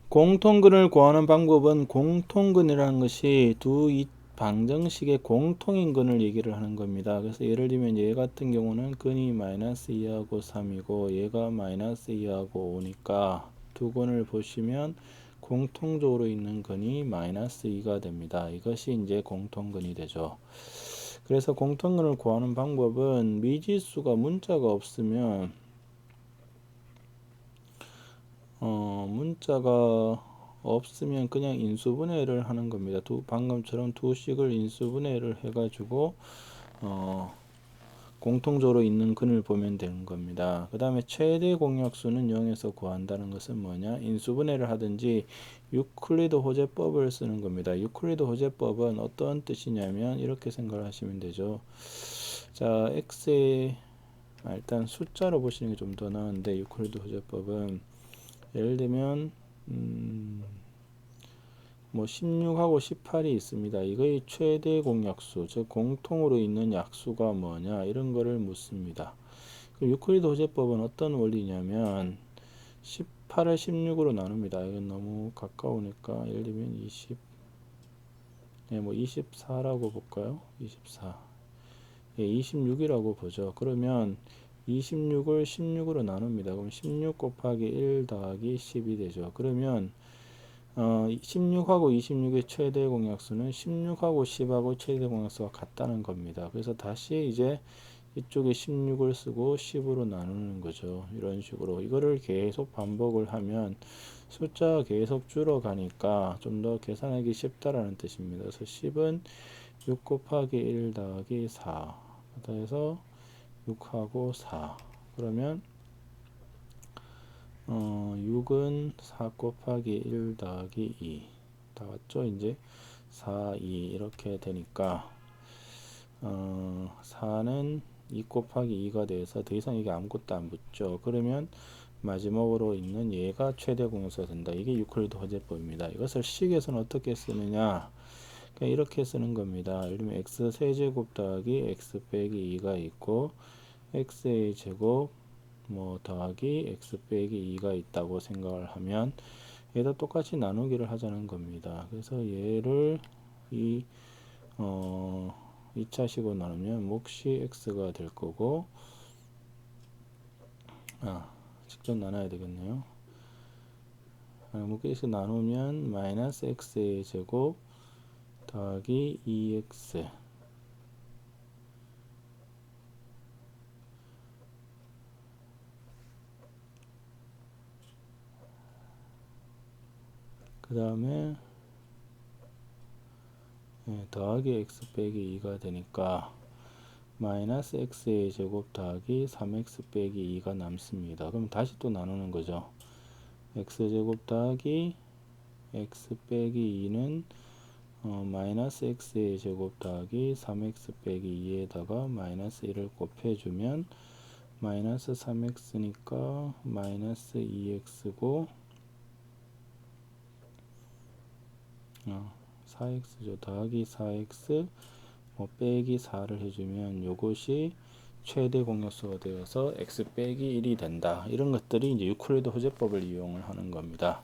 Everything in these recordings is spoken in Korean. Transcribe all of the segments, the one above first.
공통근을 구하는 방법은 공통근이라는 것이 두 방정식의 공통인 근을 얘기를 하는 겁니다. 그래서 예를 들면 얘 같은 경우는 근이 마이너스 2하고 3이고 얘가 마이너스 2하고 5니까 두 근을 보시면 공통적으로 있는 근이 마이너스 2가 됩니다. 이것이 이제 공통근이 되죠. 그래서 공통근을 구하는 방법은 미지수가 문자가 없으면 문자가 없으면 그냥 인수분해를 하는 겁니다. 방금처럼 두 식을 인수분해를 해가지고 공통적으로 있는 근을 보면 되는 겁니다. 그 다음에 최대 공약수는 0에서 구한다는 것은 뭐냐? 인수분해를 하든지 유클리드 호재법을 쓰는 겁니다. 유클리드 호재법은 어떤 뜻이냐면 이렇게 생각을 하시면 되죠. 자, x의 일단 숫자로 보시는 게 좀 더 나은데 유클리드 호재법은 예를 들면 뭐 16하고 18이 있습니다. 이거의 최대 공약수, 즉 공통으로 있는 약수가 뭐냐 이런 거를 묻습니다. 그럼 유클리드 호재법은 어떤 원리냐면 18을 16으로 나눕니다. 이건 너무 가까우니까 예를 들면 20, 뭐 24라고 볼까요? 24, 26이라고 보죠. 그러면 26을 16으로 나눕니다. 그럼 16 곱하기 1 더하기 10이 되죠. 그러면 16하고 26의 최대 공약수는 16하고 10하고 최대 공약수가 같다는 겁니다. 그래서 다시 이제 이쪽에 16을 쓰고 10으로 나누는 거죠. 이런 식으로 이거를 계속 반복을 하면 숫자가 계속 줄어가니까 좀 더 계산하기 쉽다라는 뜻입니다. 그래서 10은 6 곱하기 1 더하기 4 그래서 6하고 4 그러면 6은 4 곱하기 1 더하기 2 다 왔죠? 이제 4, 2 이렇게 되니까 4는 2 곱하기 2가 돼서 더 이상 이게 아무것도 안 붙죠. 그러면 마지막으로 있는 얘가 최대 공약수가 된다. 이게 유클리드 호재법입니다. 이것을 식에서는 어떻게 쓰느냐? 그냥 이렇게 쓰는 겁니다. 예를 들면 x 세제곱 더하기 x 빼기 2가 있고 x의 제곱 뭐 더하기 x 빼기 2가 있다고 생각을 하면 얘도 똑같이 나누기를 하자는 겁니다. 그래서 얘를 2차식으로 나누면 몫이 x가 될 거고 직접 나눠야 되겠네요. 몫이 나누면 마이너스 x의 제곱 더하기 2x 그 다음에 더하기 x 빼기 2가 되니까 마이너스 x의 제곱 더하기 3x 빼기 2가 남습니다. 그럼 다시 또 나누는 거죠. x제곱 더하기 x 빼기 2는 마이너스 x의 제곱 더하기 3x 빼기 2에다가 마이너스 1을 곱해주면 마이너스 3x니까 마이너스 2x고 4x죠. 더하기 4x 빼기 4를 해주면 요것이 최대 공약수가 되어서 x 빼기 1이 된다. 이런 것들이 이제 유클리드 호재법을 이용을 하는 겁니다.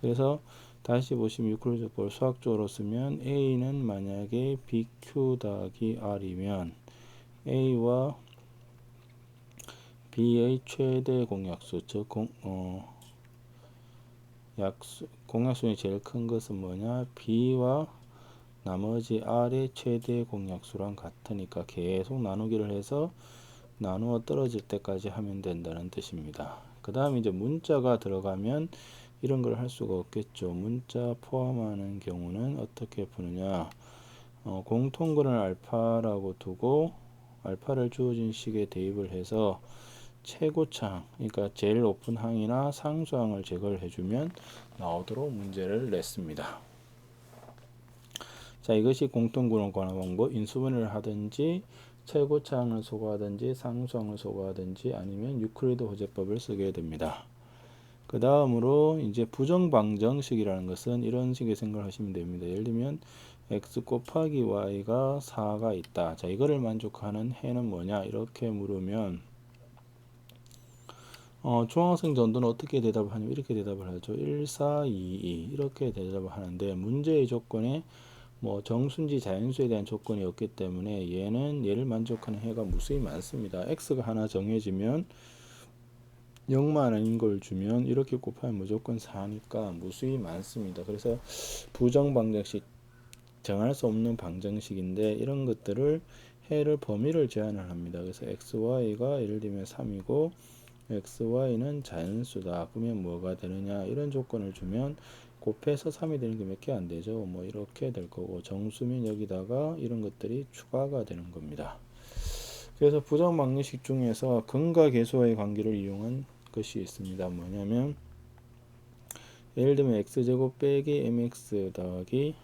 그래서 다시 보시면 유클리드 호재법을 수학적으로 쓰면 a는 만약에 bq 더하기 r이면 a와 b의 최대 공약수, 즉 공약수 중에 제일 큰 것은 뭐냐? b와 나머지 r의 최대 공약수랑 같으니까 계속 나누기를 해서 나누어 떨어질 때까지 하면 된다는 뜻입니다. 그 다음 이제 문자가 들어가면 이런 걸 할 수가 없겠죠. 문자 포함하는 경우는 어떻게 푸느냐? 공통근을 알파라고 두고 알파를 주어진 식에 대입을 해서 최고차항, 그러니까 제일 높은 항이나 상수항을 제거를 해주면 나오도록 문제를 냈습니다. 자, 이것이 공통근을 구하는 방법. 인수분해를 하든지 최고차항을 소거하든지 상수항을 소거하든지 아니면 유클리드 호재법을 쓰게 됩니다. 그 다음으로 이제 부정방정식이라는 것은 이런 식의 생각을 하시면 됩니다. 예를 들면 x 곱하기 y가 4가 있다. 자, 이거를 만족하는 해는 뭐냐? 이렇게 물으면 중학생 전도는 어떻게 대답을 하냐면 이렇게 대답을 하죠. 1, 4, 2, 2 이렇게 대답을 하는데 문제의 조건에 뭐 정수인지 자연수에 대한 조건이 없기 때문에 얘를 만족하는 해가 무수히 많습니다. x가 하나 정해지면 0만 아닌 걸 주면 이렇게 곱하면 무조건 4니까 무수히 많습니다. 그래서 부정 방정식 정할 수 없는 방정식인데 이런 것들을 해를 범위를 제한을 합니다. 그래서 xy가 예를 들면 3이고 xy는 자연수다. 그러면 뭐가 되느냐 이런 조건을 주면 곱해서 3이 되는 게 몇 개 안 되죠. 뭐 이렇게 될 거고 정수면 여기다가 이런 것들이 추가가 되는 겁니다. 그래서 부정 방정식 중에서 근과 계수와의 관계를 이용한 것이 있습니다. 뭐냐면 예를 들면 x제곱 빼기 mx 더하기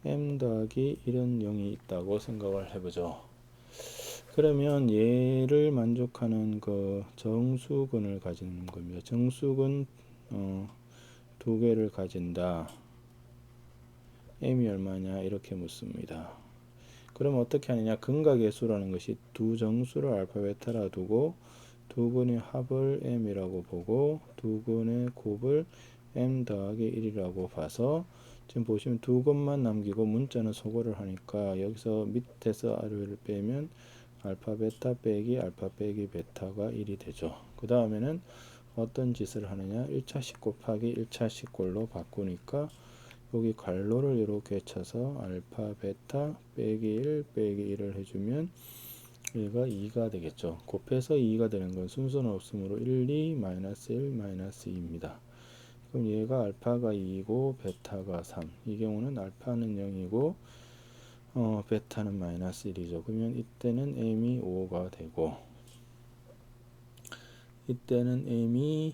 m 더하기 이런 0이 있다고 생각을 해보죠. 그러면 얘를 만족하는 그 정수근을 가지는 겁니다. 정수근 두 개를 가진다. m이 얼마냐 이렇게 묻습니다. 그럼 어떻게 하느냐? 근과 계수라는 것이 두 정수를 알파 베타라 두고 두 근의 합을 m이라고 보고 두 근의 곱을 m 더하기 1이라고 봐서 지금 보시면 두 근만 남기고 문자는 소거를 하니까 여기서 밑에서 r을 빼면 알파 베타 빼기 알파 빼기 베타가 1이 되죠. 그 다음에는 어떤 짓을 하느냐? 1차식 곱하기 1차식 꼴로 바꾸니까 여기 괄호를 이렇게 쳐서 알파 베타 빼기 1 빼기 1을 해주면 얘가 2가 되겠죠. 곱해서 2가 되는 건 순서는 없으므로 1, 2, 마이너스 1, 마이너스 2입니다. 그럼 얘가 알파가 2이고 베타가 3. 이 경우는 알파는 0이고 베타는 마이너스 1이죠. 그러면 이때는 m이 5가 되고 이때는 m이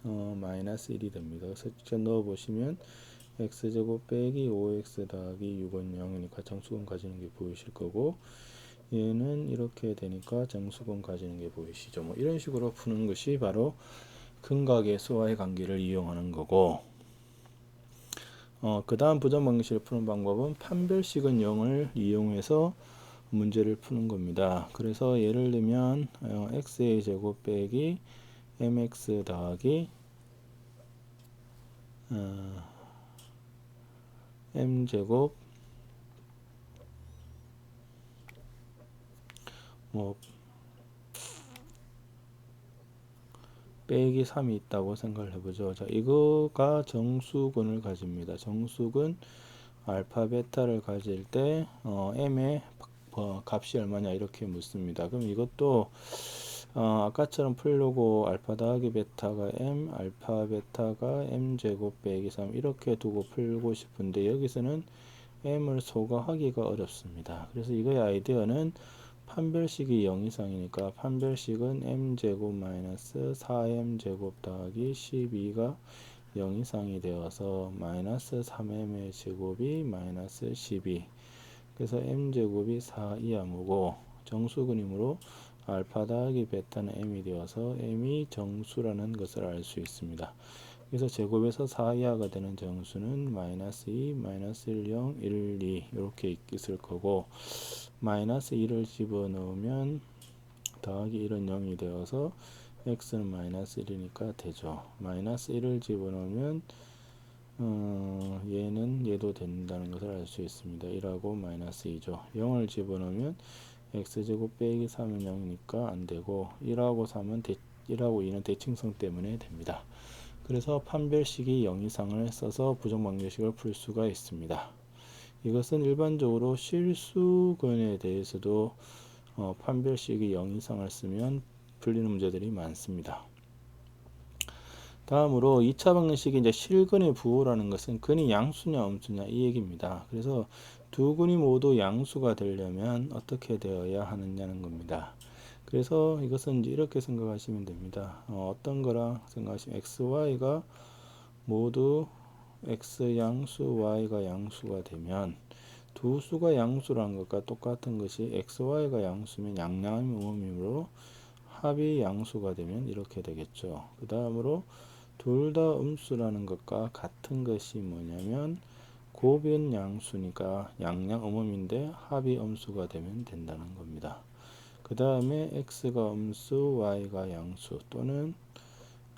마이너스 1이 됩니다. 그래서 직접 넣어보시면 x제곱 빼기 5x 더하기 6은 0이니까 정수근 가지는 게 보이실 거고 얘는 이렇게 되니까 정수근 가지는 게 보이시죠. 뭐 이런 식으로 푸는 것이 바로 근과 계수와의 관계를 이용하는 거고 그 다음 부정 방정식을 푸는 방법은 판별식은 0을 이용해서 문제를 푸는 겁니다. 그래서 예를 들면 x의 제곱 빼기 mx 더하기 m제곱 뭐 빼기 3이 있다고 생각을 해보죠. 자, 이거가 정수근을 가집니다. 정수근 알파 베타를 가질 때 m의 값이 얼마냐 이렇게 묻습니다. 그럼 이것도 아까처럼 풀려고 알파 더하기 베타가 m, 알파 베타가 m 제곱 빼기 3 이렇게 두고 풀고 싶은데 여기서는 m을 소거하기가 어렵습니다. 그래서 이거의 아이디어는 판별식이 0 이상이니까 판별식은 m제곱 마이너스 4m제곱 더하기 12가 0 이상이 되어서 마이너스 3m의 제곱이 마이너스 12 그래서 m제곱이 4 이하무고 정수근이므로 알파 더하기 베타는 m이 되어서 m이 정수라는 것을 알 수 있습니다. 그래서 제곱에서 4 이하가 되는 정수는 마이너스 2, 마이너스 1, 0, 1, 2 이렇게 있을 거고 마이너스 1을 집어넣으면 더하기 1은 0이 되어서 x는 마이너스 1이니까 되죠. 마이너스 1을 집어넣으면 얘도 된다는 것을 알 수 있습니다. 1하고 마이너스 2죠. 0을 집어넣으면 x제곱 빼기 3은 0이니까 안되고 1하고 2는 대칭성 때문에 됩니다. 그래서 판별식이 0 이상을 써서 부정방정식을 풀 수가 있습니다. 이것은 일반적으로 실수근에 대해서도 판별식이 0 이상을 쓰면 풀리는 문제들이 많습니다. 다음으로 2차 방정식이 이제 실근의 부호라는 것은 근이 양수냐 음수냐 이 얘기입니다. 그래서 두 근이 모두 양수가 되려면 어떻게 되어야 하느냐는 겁니다. 그래서 이것은 이제 이렇게 생각하시면 됩니다. 어떤 거랑 생각하시면 xy가 모두 x 양수 y가 양수가 되면 두 수가 양수라는 것과 똑같은 것이 xy가 양수면 양양이 음음이므로 합이 양수가 되면 이렇게 되겠죠. 그 다음으로 둘 다 음수라는 것과 같은 것이 뭐냐면 곱은 양수니까 양양 음음인데 합이 음수가 되면 된다는 겁니다. 그 다음에 x가 음수, y가 양수, 또는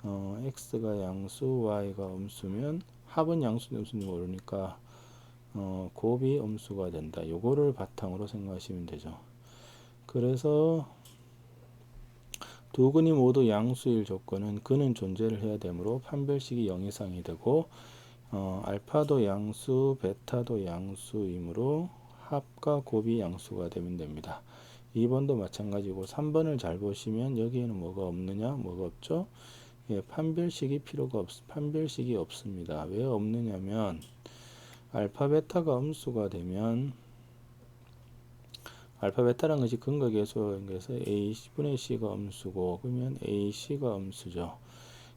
x가 양수, y가 음수면 합은 양수인지 음수인지 모르니까 곱이 음수가 된다. 요거를 바탕으로 생각하시면 되죠. 그래서 두 근이 모두 양수일 조건은 근은 존재를 해야 되므로 판별식이 0 이상이 되고 알파도 양수, 베타도 양수이므로 합과 곱이 양수가 되면 됩니다. 2번도 마찬가지고 3번을 잘 보시면 여기에는 뭐가 없느냐? 뭐가 없죠? 예, 판별식이 없습니다. 왜 없느냐면 알파 베타가 음수가 되면 알파 베타라는 것이 근거계수인 것에서 A분의 C가 음수고 그러면 AC가 음수죠.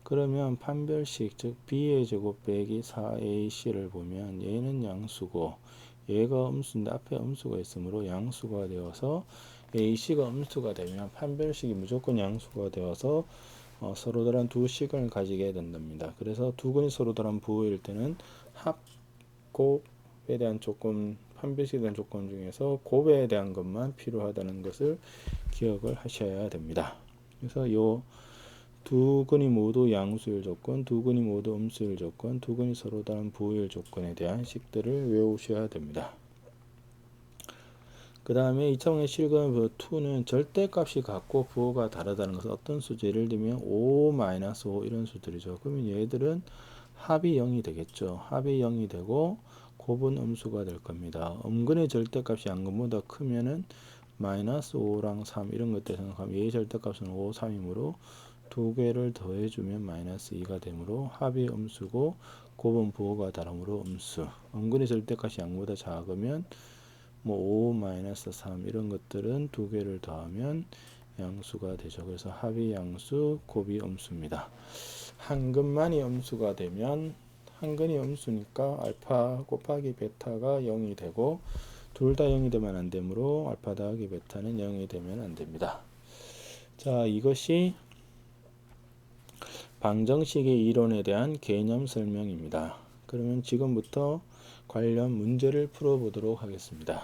그러면 판별식 즉 B의 제곱 빼기 4AC를 보면 얘는 양수고 얘가 음수인데 앞에 음수가 있으므로 양수가 되어서 AC가 음수가 되면 판별식이 무조건 양수가 되어서 서로 다른 두 식을 가지게 된답니다. 그래서 두 근이 서로 다른 부호일 때는 합, 곱에 대한 조건, 판별식에 대한 조건 중에서 곱에 대한 것만 필요하다는 것을 기억을 하셔야 됩니다. 그래서 요 두 근이 모두 양수일 조건, 두 근이 모두 음수일 조건, 두 근이 서로 다른 부호일 조건에 대한 식들을 외우셔야 됩니다. 그 다음에 2차원의 실근 2는 절대값이 같고 부호가 다르다는 것은 어떤 수죠? 예를 들면 5-5 이런 수들이죠. 그러면 얘들은 합이 0이 되겠죠. 합이 0이 되고 곱은 음수가 될 겁니다. 음근의 절대값이 양근보다 크면은 -5랑 3 이런 것들 생각하면 얘의 절대값은 5, 3이므로 두 개를 더해주면 -2가 되므로 합이 음수고 곱은 부호가 다르므로 음수. 음근의 절대값이 양보다 작으면 5-3 이런 것들은 두 개를 더하면 양수가 되죠. 그래서 합이 양수, 곱이 음수입니다. 한 근만이 음수가 되면 한 근이 음수니까 알파 곱하기 베타가 0이 되고 둘 다 0이 되면 안 되므로 알파 더하기 베타는 0이 되면 안 됩니다. 자, 이것이 방정식의 이론에 대한 개념 설명입니다. 그러면 지금부터 관련 문제를 풀어보도록 하겠습니다.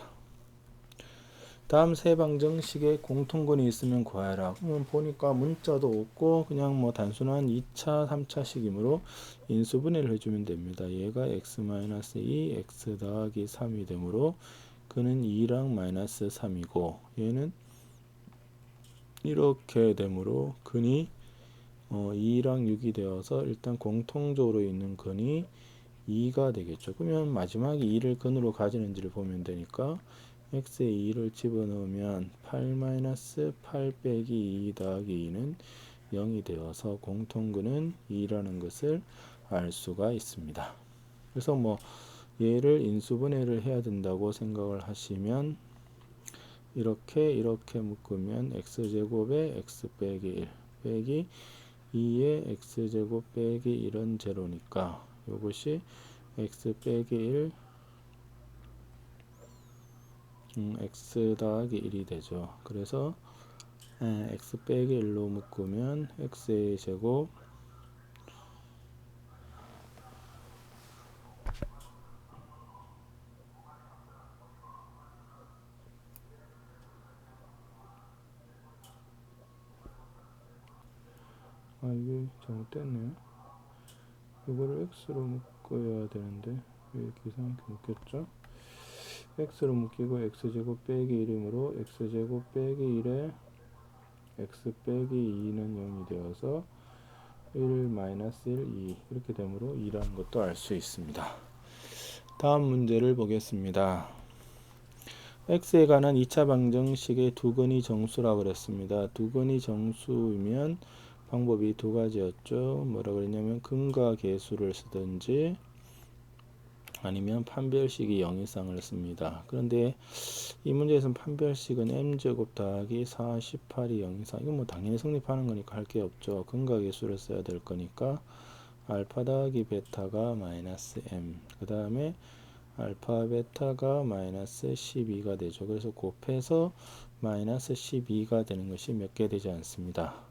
다음 세 방정식에 공통근이 있으면 구하라. 그러면 보니까 문자도 없고 그냥 뭐 단순한 2차, 3차식이므로 인수분해를 해주면 됩니다. 얘가 x-2, x 더하기 3이 되므로 그는 2랑 -3이고 얘는 이렇게 되므로 근이 2랑 6이 되어서 일단 공통적으로 있는 근이 2가 되겠죠. 그러면 마지막에 2를 근으로 가지는지를 보면 되니까 x에 2를 집어넣으면 8-8 빼기 2 더하기 2는 0이 되어서 공통근은 2라는 것을 알 수가 있습니다. 그래서 뭐 얘를 인수분해를 해야 된다고 생각을 하시면 이렇게 묶으면 x제곱에 x 빼기 1 빼기 2의 x제곱 빼기 1은 제로니까 이것이 x 빼기 1 x 더하기 1이 되죠. 그래서 x 빼기 1로 묶으면 x의 제곱 이게 잘못됐네요. 이거를 x로 묶어야 되는데 왜 이렇게 이상하게 묶였죠? x로 묶이고 x제곱 빼기 1이므로 x제곱 빼기 1에 x 빼기 2는 0이 되어서 1-1, 2 이렇게 되므로 2라는 것도 알 수 있습니다. 다음 문제를 보겠습니다. x에 관한 2차 방정식의 두 근이 정수라고 그랬습니다. 두 근이 정수이면 방법이 두 가지였죠. 뭐라 그랬냐면 근과 계수를 쓰든지 아니면 판별식이 0 이상을 씁니다. 그런데 이 문제에서는 판별식은 m제곱 더하기 48이 0 이상. 이건 뭐 당연히 성립하는 거니까 할 게 없죠. 근과 계수를 써야 될 거니까 알파 더하기 베타가 -m. 그 다음에 알파 베타가 -12가 되죠. 그래서 곱해서 -12가 되는 것이 몇 개 되지 않습니다.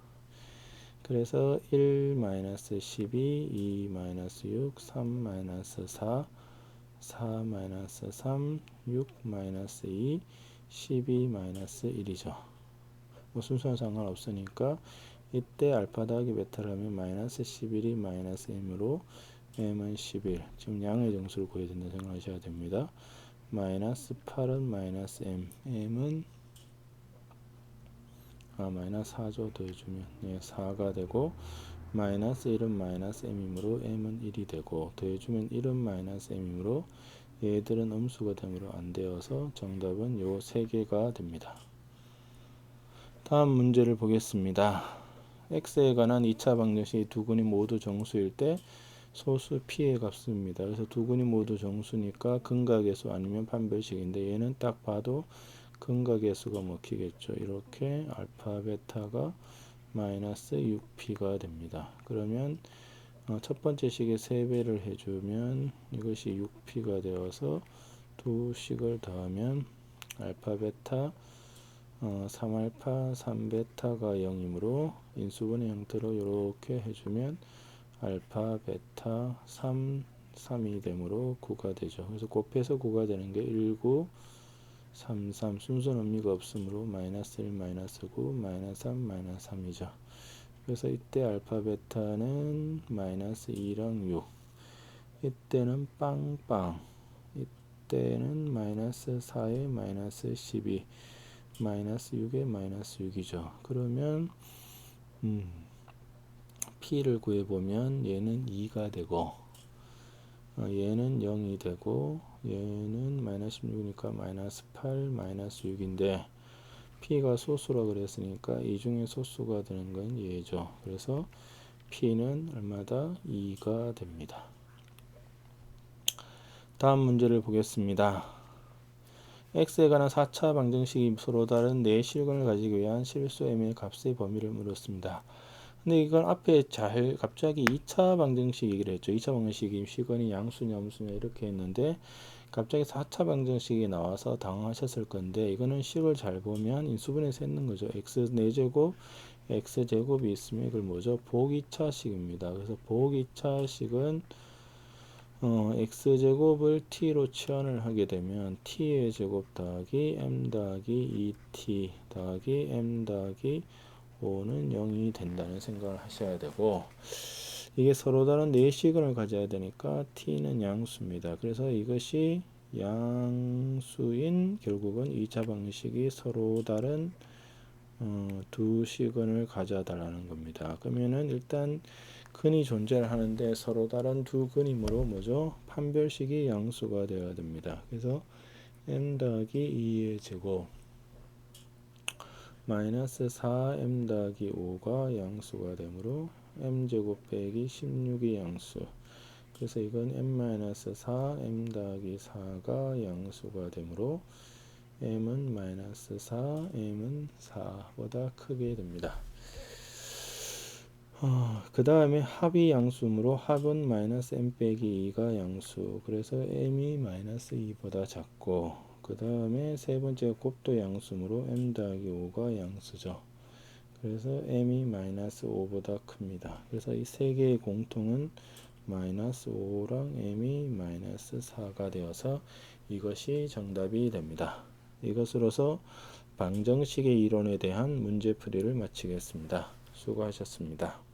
그래서 1-12, 2-6, 3-4, 4-3, 6-2, 12-1이죠. 뭐 순서는 상관없으니까 이때 알파 더하기 베타라면 마이너스 11이 마이너스 m으로 m은 11. 지금 양의 정수를 구해야 된다 생각하셔야 됩니다. 마이너스 8은 마이너스 m은 마이너스 4죠. 더해주면 4가 되고 마이너스 1은 마이너스 m이므로 m은 1이 되고 더해주면 1은 마이너스 m이므로 얘들은 음수가 되므로 안 되어서 정답은 요 3개가 됩니다. 다음 문제를 보겠습니다. x에 관한 2차 방정식이 두 근이 모두 정수일 때 소수 p의 값입니다. 그래서 두 근이 모두 정수니까 근각의 수 아니면 판별식인데 얘는 딱 봐도 근각의 수가 먹히겠죠. 이렇게 알파 베타가 마이너스 6p가 됩니다. 그러면 첫 번째 식의 3배를 해주면 이것이 6p가 되어서 두 식을 더하면 알파 베타 3알파 3베타가 0이므로 인수분해 형태로 이렇게 해주면 알파 베타 3이 되므로 9가 되죠. 그래서 곱해서 9가 되는 게 19 33 순서는 의미가 없으므로 마이너스 1 마이너스 9 마이너스 3 마이너스 3이죠. 그래서 이때 알파 베타는 마이너스 2랑 6 이때는 빵빵 이때는 마이너스 4에 마이너스 12 마이너스 6에 마이너스 6이죠. 그러면 p를 구해보면 얘는 2가 되고 얘는 0이 되고 얘는 마이너스 16이니까 마이너스 8 마이너스 6인데 p가 소수라 그랬으니까 이 중에 소수가 되는 건 얘죠. 그래서 p는 얼마다? 2가 됩니다. 다음 문제를 보겠습니다. x에 관한 4차 방정식이 서로 다른 4실근을 가지기 위한 실수 m의 값의 범위를 물었습니다. 근데 이건 앞에 갑자기 2차 방정식 얘기를 했죠. 2차 방정식이 시건이 양수냐 음수냐 이렇게 했는데 갑자기 4차 방정식이 나와서 당황하셨을 건데 이거는 식을 잘 보면 인수분해서 했는 거죠. x 4제곱 x제곱이 있으면 이걸 뭐죠? 보기차식입니다. 그래서 보기차식은 x제곱을 t로 치환을 하게 되면 t의 제곱 더하기 m 더하기 2t 더하기 m 더하기 5는 0이 된다는 생각을 하셔야 되고 이게 서로 다른 4시근을 가져야 되니까 t는 양수입니다. 그래서 이것이 양수인 결국은 2차 방식이 서로 다른 두 시근을 가져달라는 겁니다. 그러면은 일단 근이 존재를 하는데 서로 다른 두 근이므로 뭐죠? 판별식이 양수가 되어야 됩니다. 그래서 m 더하기 2의 제곱 마이너스 4m 더하기 5가 양수가 되므로 m제곱 빼기 16이 양수. 그래서 이건 m-4 m 더하기 4가 양수가 되므로 m은 마이너스 4 m은 4보다 크게 됩니다. 그 다음에 합이 양수므로 합은 마이너스 m 빼기 2가 양수. 그래서 m이 마이너스 2보다 작고 그 다음에 세 번째 곱도 양수므로 m 더하기 5가 양수죠. 그래서 m이 마이너스 5보다 큽니다. 그래서 이 세 개의 공통은 마이너스 5랑 m이 마이너스 4가 되어서 이것이 정답이 됩니다. 이것으로서 방정식의 이론에 대한 문제풀이를 마치겠습니다. 수고하셨습니다.